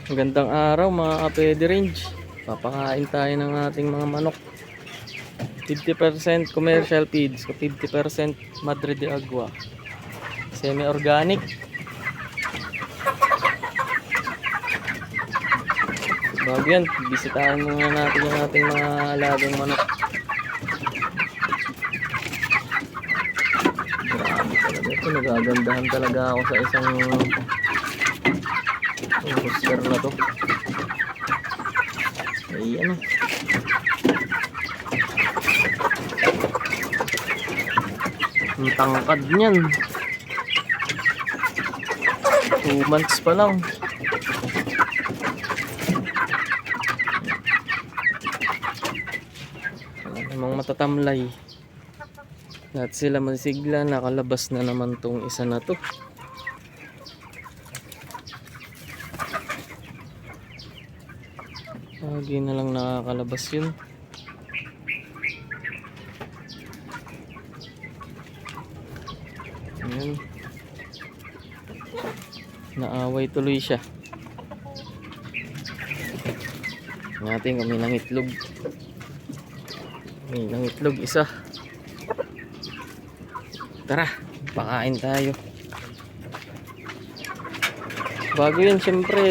Magandang araw mga kapede range. Papakain tayo ng ating mga manok. 50% commercial feeds, 50% Madre de Agua. Semi-organic. Bago yan, bisitahin muna natin yung ating mga alagang manok. Grabe talaga ito, nagagandahan talaga ako sa isang rooster na to. Ayan o. Ang tangkad niyan. 2 months pa lang. Namang matatamlay. Lahat sila masigla. Nakalabas na naman tong isa na to. Lagi na lang nakakalabas yun. Ayan. Naaway tuloy siya. Natin kami ng itlog. May ng itlog isa. Tara, pakain tayo. Bago yan, syempre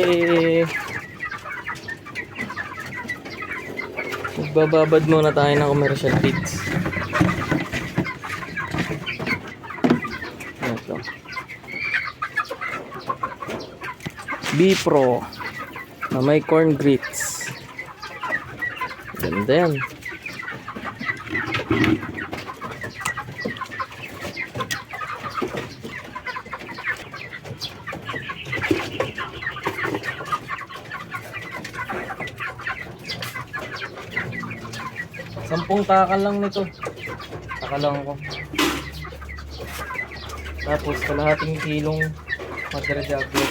magbababad muna tayo ng commercial feeds. Ito B-Pro na may corn grits. Ganda yan. Sampung takal lang nito. Takalang ko. Tapos kalahating kilong Madre de Agua.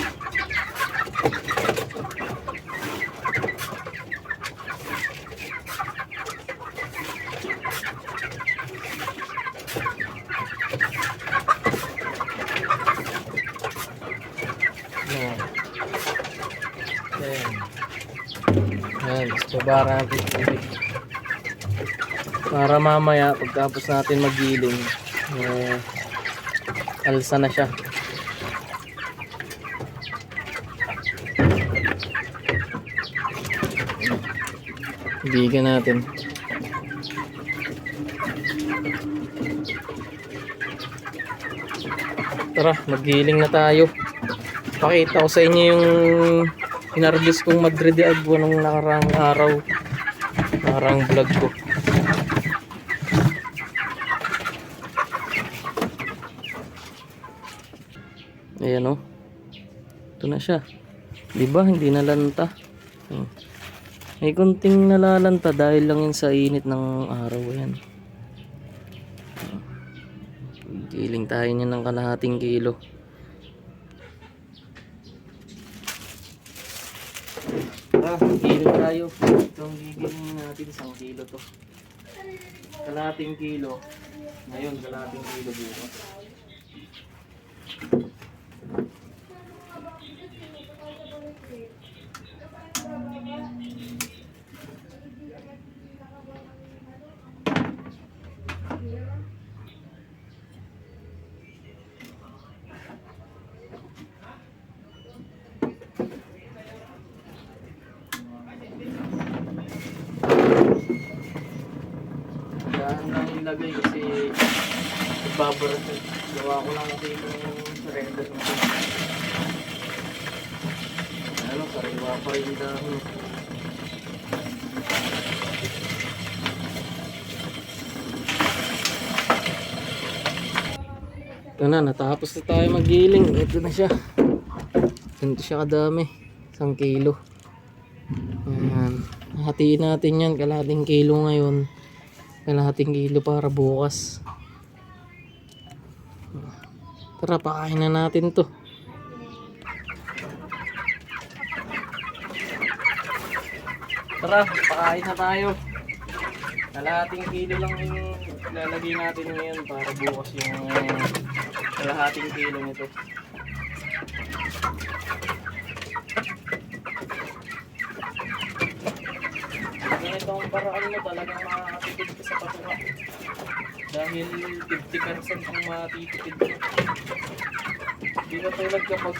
Ayan, baba natin tubig. Para mamaya pagtapos natin magiling, alsa na siya. Bigan natin. Tara, magiling na tayo. Pakita ko sa inyo yung inarbis kong Madre de Agua nung nakaraang araw, nakaraang vlog ko. Ayan o, ito na siya. Diba hindi nalanta? May kunting nalalanta dahil lang yun sa init ng araw. Ayan, giling tayo niya ng kalahating kilo. Kilo tayo. Itong gigiling natin 1 kilo to. Kalahating kilo. Ngayon, kalahating kilo bukas. Ilagay kasi babarat. Gawa ko lang kasi yung surrender. Ano, sariwa pa rin dahon. Ito na, natapos na tayo magiling. Ito na siya. Ganito siya kadami. 1 kilo. Ayan. Hatiin natin yan. Kalahating kilo ngayon. Kalahating kilo para bukas. Tara, pakain na natin to. Tara, pakain na tayo. Kalahating kilo lang yung ilalagay natin ngayon para bukas yung kalahating kilo nito. paraan mo talagang makakatipid ka sa patuka. Dahil 50% ang matitipid mo. Hindi ka tulad kapag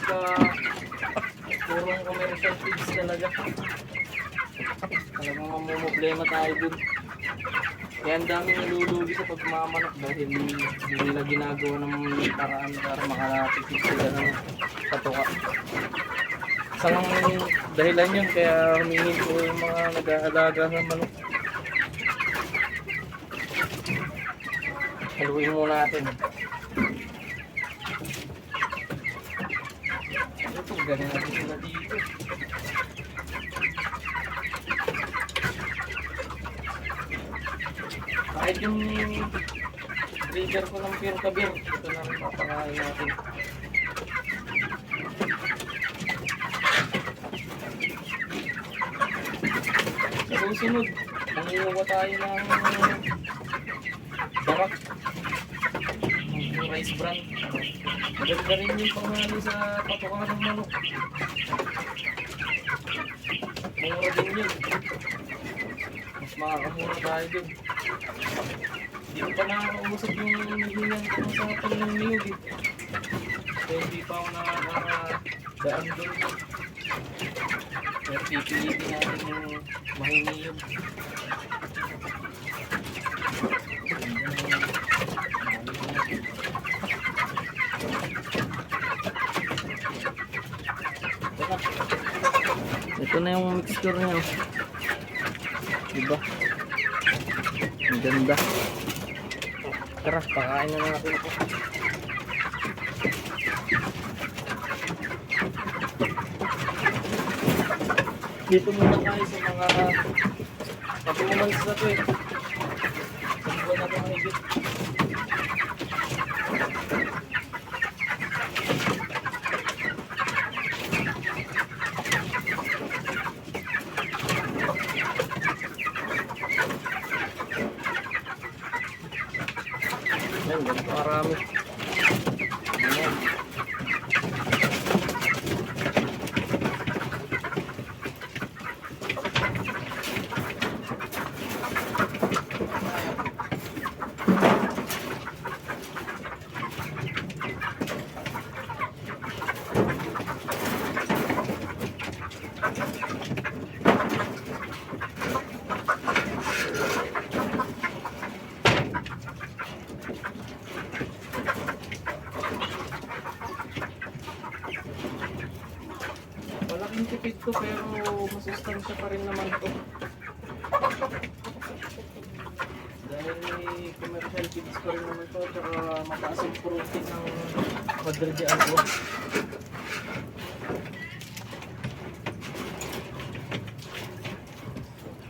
purong commercial feeds talaga. Talagang mamumblema tayo dun. Kaya ang daming nalulugi sa pagmamanok dahil hindi nila ginagawa ng paraan para makatipid sila ng patuka. Isang dahilan yun kaya humingi ko yung mga nag-aalaga ng manok. Haluin muna natin. Ito, ganyan natin sila dito. Kahit yung breeder ko ng pure kabir, ito na rin papakain natin. Sa susunod, manguha tayo ng barak, ng rice bran. Maganda rin yung panghalo sa patuka ng manok. Mura din yun. Mas makakamura tayo dun. Hindi ko pa nakakausap yung hihingan ko sa ng niyog eh. So hindi pa ako nakakadaan dun. Pero pipilitin natin yung mahiniyog. Ito na yung mixture niya. Diba? Ang ganda. Tara, pakain na natin ito. Dito muna tayo sa mga pag-umans na ito eh. Sa buwan na ito mahigit. Yan, ganito karami. Ayan. Malaking tipid to pero masustansya pa rin naman to. Dahil commercial feeds pa rin naman to at saka mataas yung protein ng Quadriga Agro.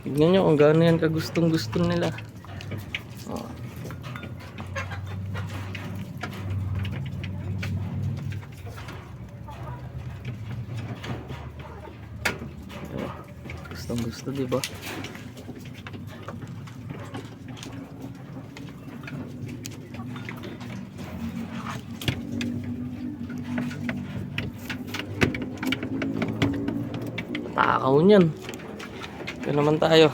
Tignan nyo kung gaano yan kagustong-gusto nila. Oh. Gustong gusto, di ba? Takaw niyan. Ito naman tayo.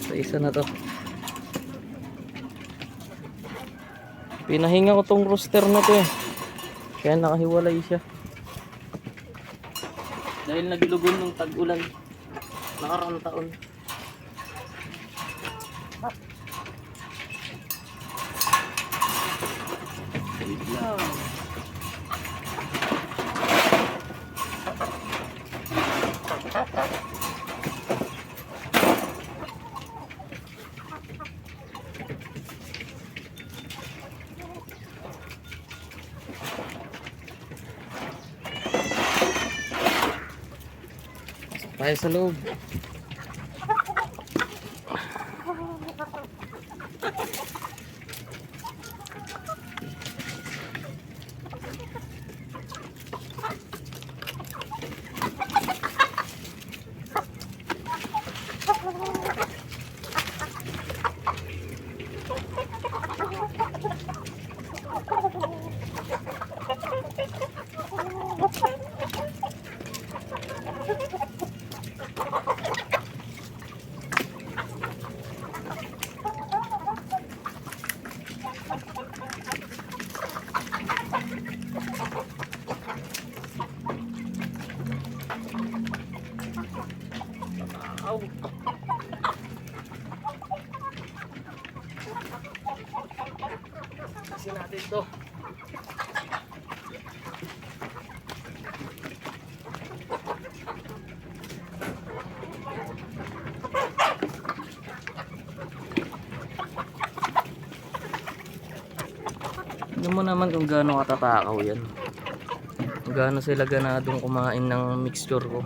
Sa isa na to. Pinahinga ko tong rooster na to eh. Kaya nakahiwalay siya. Dahil naglugon ng tag-ulan nakaraang taon. Wait lang. Tayo sa loob. Kasi natin to. Tignan mo naman kung gaano katatakaw yan. Kung gaano sila ganadong kumain ng mixture ko.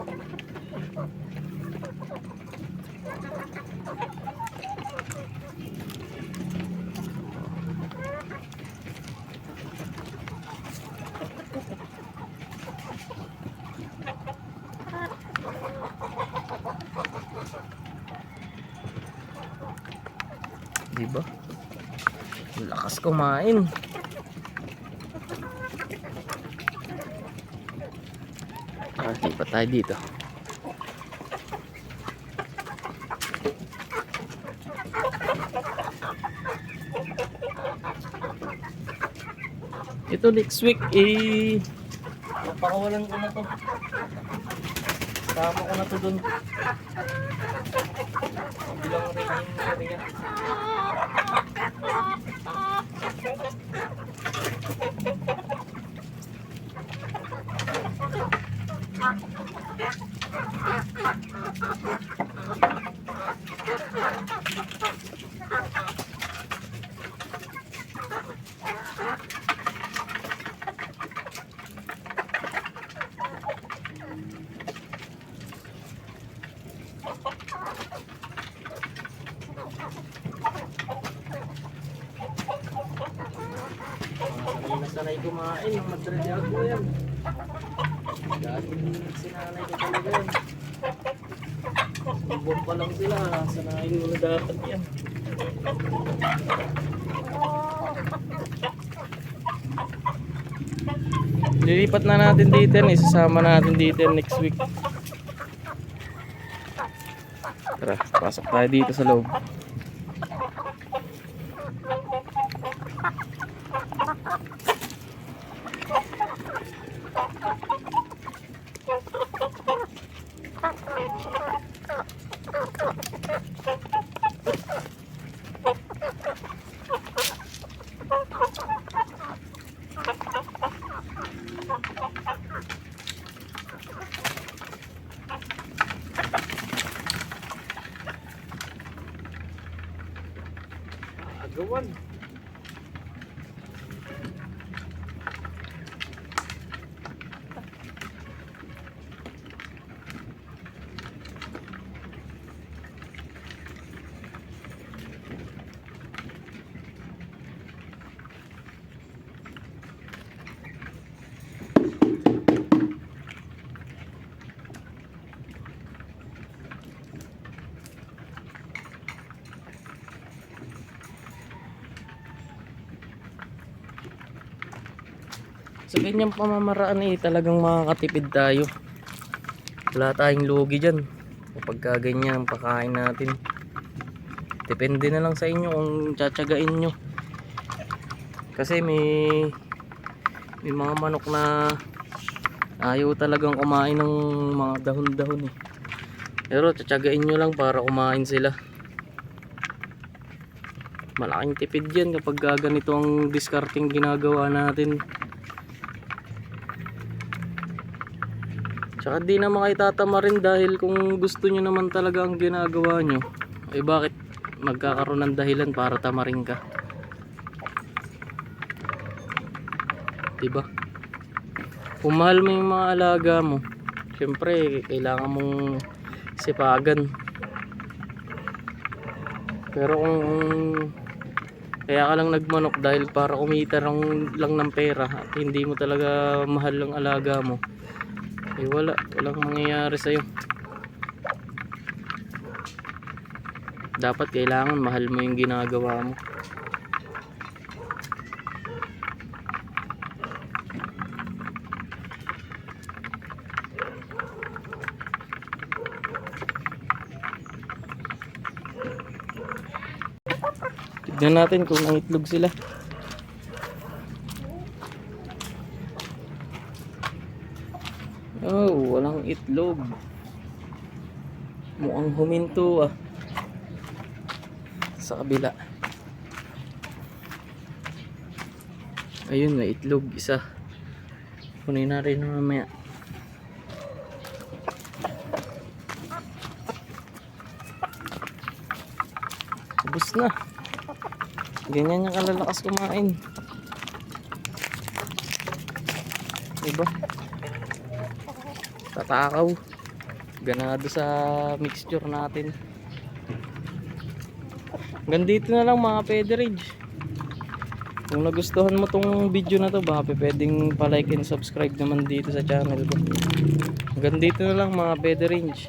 Diba? Lakas kumain. Lipat tayo dito. Ito next week napakawalan ko na to. Tama ko na to dun. Bilang rin area. Sanay kumain ng Madrid ako yan. Dati sinanay ko talaga yan. Sumbong pa lang sila, sanayin mo na dapat yan. Lilipat na natin dito yan, isasama natin dito yan next week. Tara, pasok tayo dito sa loob. Agawan. Sa ganyang pamamaraan talagang makakatipid tayo. Wala tayong lugi dyan kapag ganyan ang pakain natin. Depende na lang sa inyo kung tsatsagain nyo. Kasi may mga manok na ayaw talagang kumain ng mga dahon-dahon Pero tsatsagain nyo lang para kumain sila. Malaking tipid yan kapag ganito ang discarding ginagawa natin. Tsaka di naman kayo tatama rin dahil kung gusto nyo naman talaga ang ginagawa nyo, bakit magkakaroon ng dahilan para tamarin ka? Diba? Kung mahal mo yung mga alaga mo, syempre kailangan mong sipagan. Pero kung kaya ka lang nagmanok dahil para kumita lang ng pera at hindi mo talaga mahal ang alaga mo, walang mangyayari sa'yo. Dapat kailangan mahal mo yung ginagawa mo. Tignan natin kung nangitlog sila. Oh, walang itlog. Mukhang huminto sa kabila. Ayun, may itlog isa. Kunin na rin mamaya. Ubus na. Ganyan yung kalalakas kumain. Diba? Tatakaw. Ganado sa mixture natin. Hanggang dito na lang mga Pederage. Kung nagustuhan mo tong video na to, baka pwedeng pa-like and subscribe naman dito sa channel ko. Hanggang dito na lang mga Pederage.